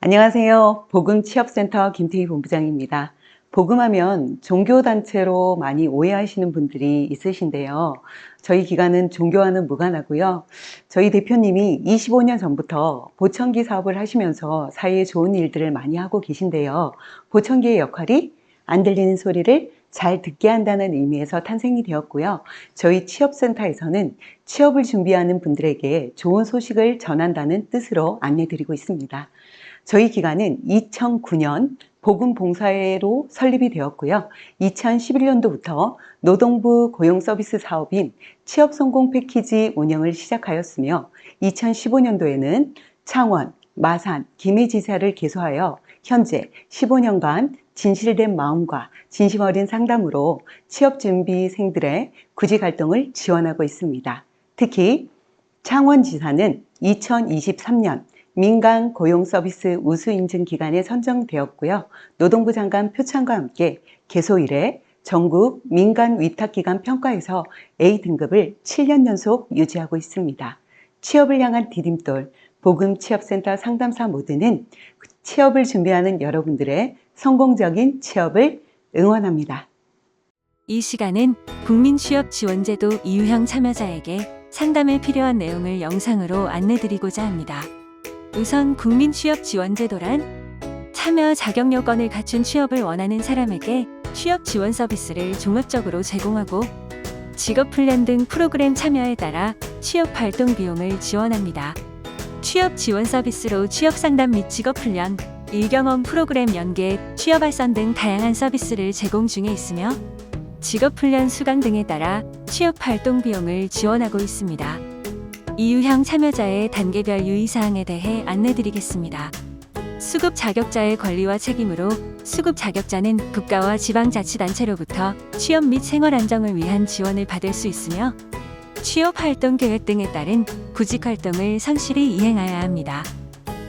안녕하세요. 복음취업센터 김태희 본부장입니다. 복음하면 종교단체로 많이 오해하시는 분들이 있으신데요. 저희 기관은 종교와는 무관하고요. 저희 대표님이 25년 전부터 보청기 사업을 하시면서 사회에 좋은 일들을 많이 하고 계신데요. 보청기의 역할이 안 들리는 소리를 잘 듣게 한다는 의미에서 탄생이 되었고요. 저희 취업센터에서는 취업을 준비하는 분들에게 좋은 소식을 전한다는 뜻으로 안내드리고 있습니다. 저희 기관은 2009년 복음봉사회로 설립이 되었고요. 2011년도부터 노동부 고용서비스 사업인 취업성공 패키지 운영을 시작하였으며 2015년도에는 창원, 마산, 김해지사를 개소하여 현재 15년간 진실된 마음과 진심 어린 상담으로 취업준비생들의 구직활동을 지원하고 있습니다. 특히 창원지사는 2023년 민간 고용서비스 우수인증 기관에 선정되었고요. 노동부 장관 표창과 함께 개소 이래 전국 민간 위탁기관 평가에서 A등급을 7년 연속 유지하고 있습니다. 취업을 향한 디딤돌 복음취업센터 상담사 모두는 취업을 준비하는 여러분들의 성공적인 취업을 응원합니다. 이 시간은 국민취업지원제도 이유형 참여자에게 상담에 필요한 내용을 영상으로 안내드리고자 합니다. 우선 국민취업지원제도란 참여 자격 요건을 갖춘 취업을 원하는 사람에게 취업 지원 서비스를 종합적으로 제공하고 직업훈련 등 프로그램 참여에 따라 취업 활동 비용을 지원합니다. 취업 지원 서비스로 취업 상담 및 직업훈련, 일경험 프로그램 연계, 취업 알선 등 다양한 서비스를 제공 중에 있으며 직업훈련 수강 등에 따라 취업 활동 비용을 지원하고 있습니다. 이유형 참여자의 단계별 유의사항에 대해 안내드리겠습니다. 수급 자격자의 권리와 책임으로 수급 자격자는 국가와 지방자치단체로부터 취업 및 생활 안정을 위한 지원을 받을 수 있으며 취업 활동 계획 등에 따른 구직 활동을 성실히 이행하여야 합니다.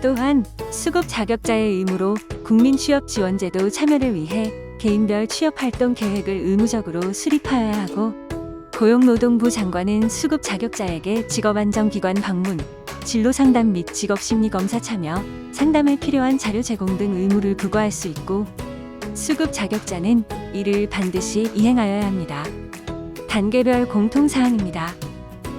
또한 수급 자격자의 의무로 국민취업지원제도 참여를 위해 개인별 취업 활동 계획을 의무적으로 수립하여야 하고 고용노동부 장관은 수급 자격자에게 직업안정기관 방문, 진로상담 및 직업심리검사 참여, 상담에 필요한 자료 제공 등 의무를 부과할 수 있고 수급 자격자는 이를 반드시 이행하여야 합니다. 단계별 공통사항입니다.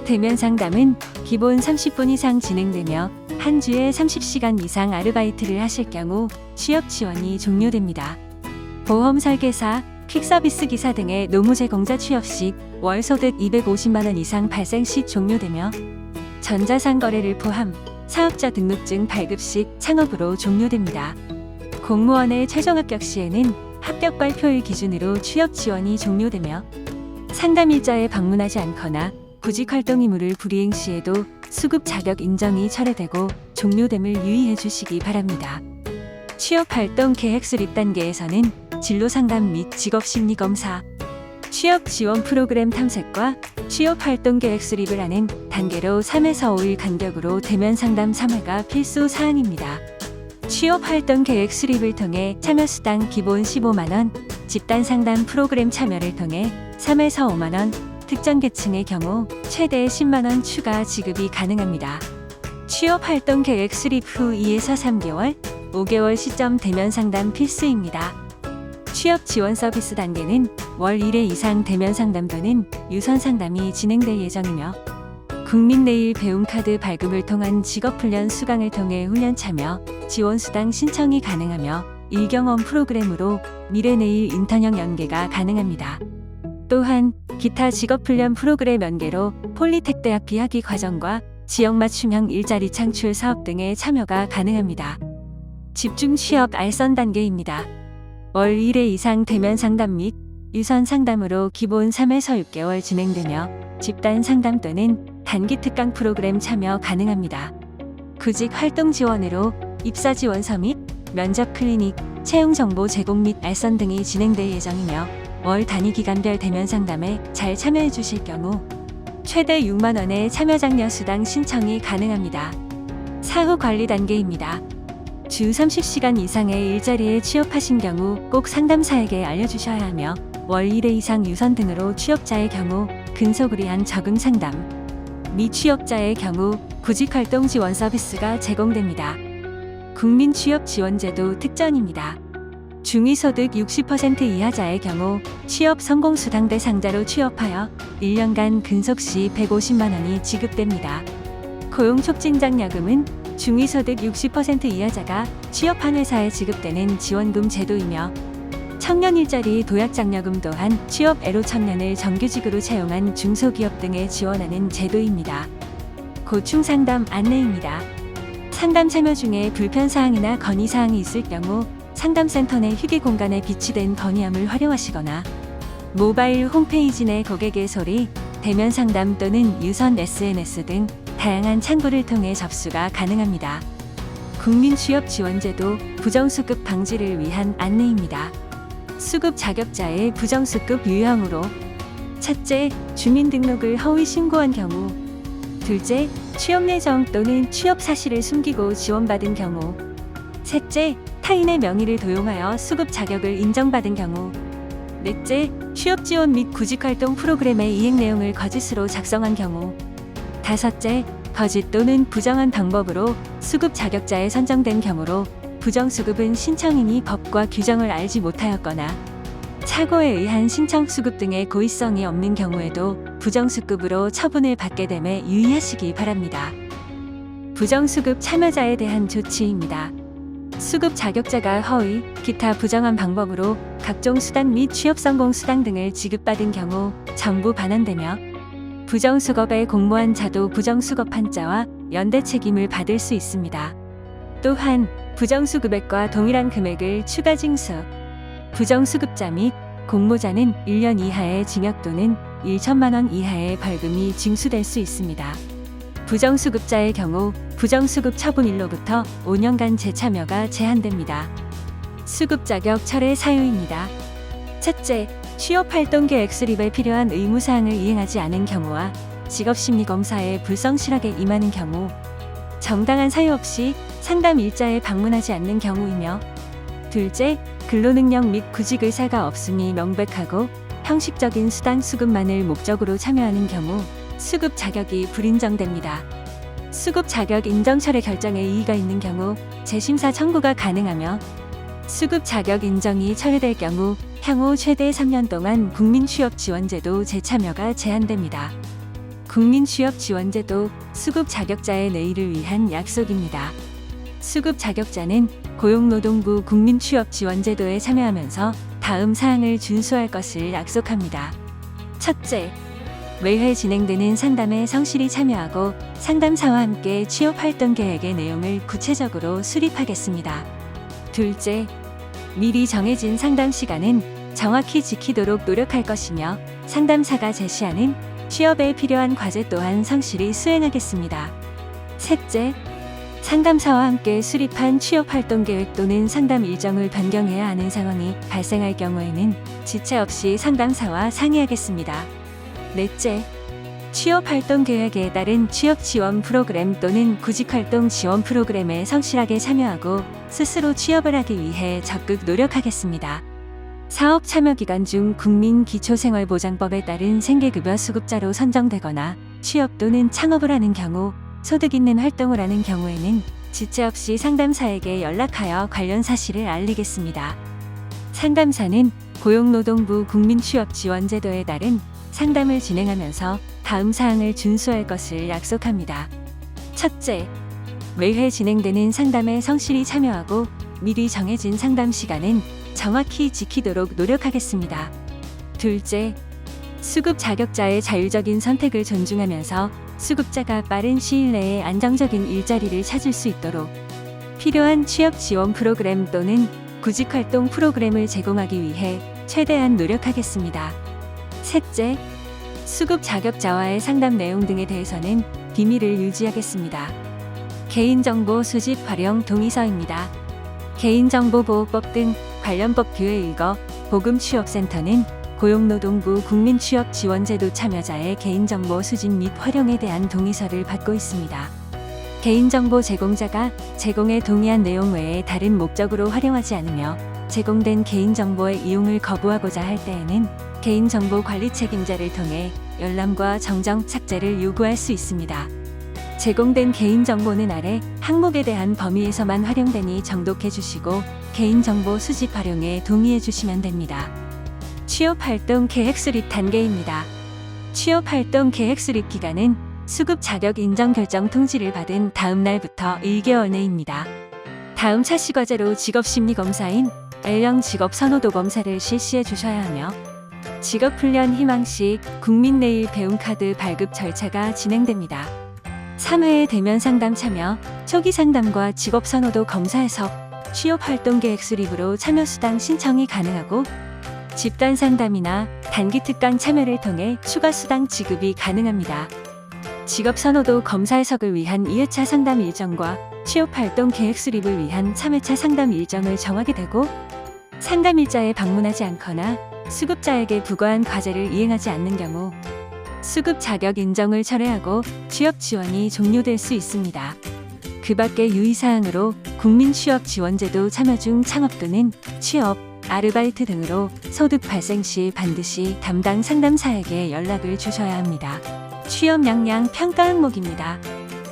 대면 상담은 기본 30분 이상 진행되며 한 주에 30시간 이상 아르바이트를 하실 경우 취업 지원이 종료됩니다. 보험 설계사, 퀵서비스 기사 등의 노무 제공자 취업 시 월 소득 250만 원 이상 발생 시 종료되며 전자상거래를 포함 사업자 등록증 발급 시 창업으로 종료됩니다. 공무원의 최종 합격 시에는 합격 발표일 기준으로 취업 지원이 종료되며 상담 일자에 방문하지 않거나 구직 활동 의무를 불이행 시에도 수급 자격 인정이 철회되고 종료됨을 유의해 주시기 바랍니다. 취업 활동 계획 수립 단계에서는 진로 상담 및 직업 심리 검사, 취업 지원 프로그램 탐색과 취업 활동 계획 수립을 하는 단계로 3에서 5일 간격으로 대면 상담 3회가 필수 사항입니다. 취업 활동 계획 수립을 통해 참여 수당 기본 15만 원, 집단 상담 프로그램 참여를 통해 3에서 5만 원, 특정 계층의 경우 최대 10만 원 추가 지급이 가능합니다. 취업 활동 계획 수립 후 2에서 3개월, 5개월 시점 대면 상담 필수입니다. 취업 지원 서비스 단계는 월 1회 이상 대면 상담 또는 유선 상담이 진행될 예정이며 국민내일 배움카드 발급을 통한 직업훈련 수강을 통해 훈련 참여, 지원수당 신청이 가능하며 일경험 프로그램으로 미래내일 인턴형 연계가 가능합니다. 또한 기타 직업훈련 프로그램 연계로 폴리텍 대학 비학위 과정과 지역 맞춤형 일자리 창출 사업 등의 참여가 가능합니다. 집중 취업 알선 단계입니다. 월 1회 이상 대면 상담 및 유선 상담으로 기본 3에서 6개월 진행되며 집단 상담 또는 단기 특강 프로그램 참여 가능합니다. 구직 활동 지원으로 입사 지원서 및 면접 클리닉, 채용 정보 제공 및 알선 등이 진행될 예정이며 월 단위 기간별 대면 상담에 잘 참여해 주실 경우 최대 6만 원의 참여 장려 수당 신청이 가능합니다. 사후 관리 단계입니다. 주 30시간 이상의 일자리에 취업하신 경우 꼭 상담사에게 알려주셔야 하며 월 1회 이상 유선 등으로 취업자의 경우 근소그리한 적응 상담, 미취업자의 경우 구직활동 지원 서비스가 제공됩니다. 국민취업지원제도 특전입니다. 중위소득 60% 이하자의 경우 취업 성공수당 대상자로 취업하여 1년간 근속 시 150만 원이 지급됩니다. 고용촉진장려금은 중위소득 60% 이하자가 취업한 회사에 지급되는 지원금 제도이며 청년 일자리 도약장려금 또한 취업 애로 청년을 정규직으로 채용한 중소기업 등에 지원하는 제도입니다. 고충 상담 안내입니다. 상담 참여 중에 불편사항이나 건의사항이 있을 경우 상담센터 내 휴게 공간에 비치된 건의함을 활용하시거나 모바일 홈페이지 내 고객의 소리, 대면 상담 또는 유선 SNS 등 다양한 창구를 통해 접수가 가능합니다. 국민취업지원제도 부정수급 방지를 위한 안내입니다. 수급 자격자의 부정수급 유형으로 첫째, 주민등록을 허위 신고한 경우. 둘째, 취업 예정 또는 취업 사실을 숨기고 지원받은 경우. 셋째, 타인의 명의를 도용하여 수급 자격을 인정받은 경우. 넷째, 취업 지원 및 구직활동 프로그램의 이행 내용을 거짓으로 작성한 경우. 다섯째, 거짓 또는 부정한 방법으로 수급 자격자에 선정된 경우로 부정수급은 신청인이 법과 규정을 알지 못하였거나 착오에 의한 신청 수급 등의 고의성이 없는 경우에도 부정수급으로 처분을 받게 됨에 유의하시기 바랍니다. 부정수급 참여자에 대한 조치입니다. 수급 자격자가 허위, 기타 부정한 방법으로 각종 수당 및 취업성공 수당 등을 지급받은 경우 전부 반환되며 부정수급에 공모한 자도 부정수급한 자와 연대 책임을 받을 수 있습니다. 또한 부정수급액과 동일한 금액을 추가 징수, 부정수급자 및 공모자는 1년 이하의 징역 또는 1천만 원 이하의 벌금이 징수될 수 있습니다. 부정수급자의 경우 부정수급 처분일로부터 5년간 재참여가 제한됩니다. 수급 자격 철회 사유입니다. 첫째, 취업활동 계획 수립에 필요한 의무사항을 이행하지 않은 경우와 직업심리검사에 불성실하게 임하는 경우, 정당한 사유 없이 상담 일자에 방문하지 않는 경우이며, 둘째, 근로능력 및 구직 의사가 없음이 명백하고 형식적인 수당 수급만을 목적으로 참여하는 경우 수급 자격이 불인정됩니다. 수급 자격 인정 철회 결정에 이의가 있는 경우 재심사 청구가 가능하며 수급 자격 인정이 철회될 경우 향후 최대 3년 동안 국민취업지원제도 재참여가 제한됩니다. 국민취업지원제도 수급 자격자의 내일을 위한 약속입니다. 수급 자격자는 고용노동부 국민취업지원제도에 참여하면서 다음 사항을 준수할 것을 약속합니다. 첫째, 매회 진행되는 상담에 성실히 참여하고 상담사와 함께 취업활동 계획의 내용을 구체적으로 수립하겠습니다. 둘째, 미리 정해진 상담 시간은 정확히 지키도록 노력할 것이며 상담사가 제시하는 취업에 필요한 과제 또한 성실히 수행하겠습니다. 셋째, 상담사와 함께 수립한 취업활동 계획 또는 상담 일정을 변경해야 하는 상황이 발생할 경우에는 지체 없이 상담사와 상의하겠습니다. 넷째, 취업활동 계획에 따른 취업 지원 프로그램 또는 구직활동 지원 프로그램에 성실하게 참여하고 스스로 취업을 하기 위해 적극 노력하겠습니다. 사업 참여 기간 중 국민기초생활보장법에 따른 생계급여 수급자로 선정되거나 취업 또는 창업을 하는 경우, 소득 있는 활동을 하는 경우에는 지체 없이 상담사에게 연락하여 관련 사실을 알리겠습니다. 상담사는 고용노동부 국민취업지원제도에 따른 상담을 진행하면서 다음 사항을 준수할 것을 약속합니다. 첫째, 매회 진행되는 상담에 성실히 참여하고 미리 정해진 상담 시간은 정확히 지키도록 노력하겠습니다. 둘째, 수급 자격자의 자율적인 선택을 존중하면서 수급자가 빠른 시일 내에 안정적인 일자리를 찾을 수 있도록 필요한 취업 지원 프로그램 또는 구직활동 프로그램을 제공하기 위해 최대한 노력하겠습니다. 셋째, 수급 자격자와의 상담 내용 등에 대해서는 비밀을 유지하겠습니다. 개인정보 수집 활용 동의서입니다. 개인정보보호법 등 관련 법규에 의거 보금취업센터는 고용노동부 국민취업지원제도 참여자의 개인정보 수집 및 활용에 대한 동의서를 받고 있습니다. 개인정보 제공자가 제공에 동의한 내용 외에 다른 목적으로 활용하지 않으며 제공된 개인정보의 이용을 거부하고자 할 때에는 개인정보 관리 책임자를 통해 열람과 정정 삭제를 요구할 수 있습니다. 제공된 개인정보는 아래 항목에 대한 범위에서만 활용되니 정독해 주시고 개인정보 수집 활용에 동의해 주시면 됩니다. 취업활동 계획 수립 단계입니다. 취업활동 계획 수립 기간은 수급 자격 인정 결정 통지를 받은 다음 날부터 1개월 내입니다. 다음 차시 과제로 직업심리검사인 L형 직업선호도 검사를 실시해 주셔야 하며 직업훈련 희망시 국민내일 배움카드 발급 절차가 진행됩니다. 3회의 대면 상담 참여, 초기 상담과 직업선호도 검사에서 취업활동 계획 수립으로 참여 수당 신청이 가능하고 집단 상담이나 단기 특강 참여를 통해 추가 수당 지급이 가능합니다. 직업선호도 검사 해석을 위한 2회차 상담 일정과 취업활동 계획 수립을 위한 3회차 상담 일정을 정하게 되고 상담일자에 방문하지 않거나 수급자에게 부과한 과제를 이행하지 않는 경우 수급 자격 인정을 철회하고 취업 지원이 종료될 수 있습니다. 그 밖에 유의사항으로 국민취업지원제도 참여 중 창업 또는 취업, 아르바이트 등으로 소득 발생 시 반드시 담당 상담사에게 연락을 주셔야 합니다. 취업 역량 평가 항목입니다.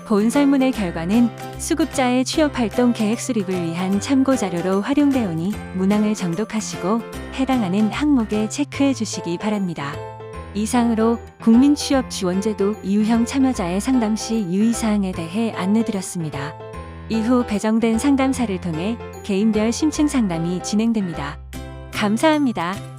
본 설문의 결과는 수급자의 취업활동 계획 수립을 위한 참고자료로 활용되오니 문항을 정독하시고 해당하는 항목에 체크해 주시기 바랍니다. 이상으로 국민취업지원제도 이유형 참여자의 상담 시 유의사항에 대해 안내드렸습니다. 이후 배정된 상담사를 통해 개인별 심층 상담이 진행됩니다. 감사합니다.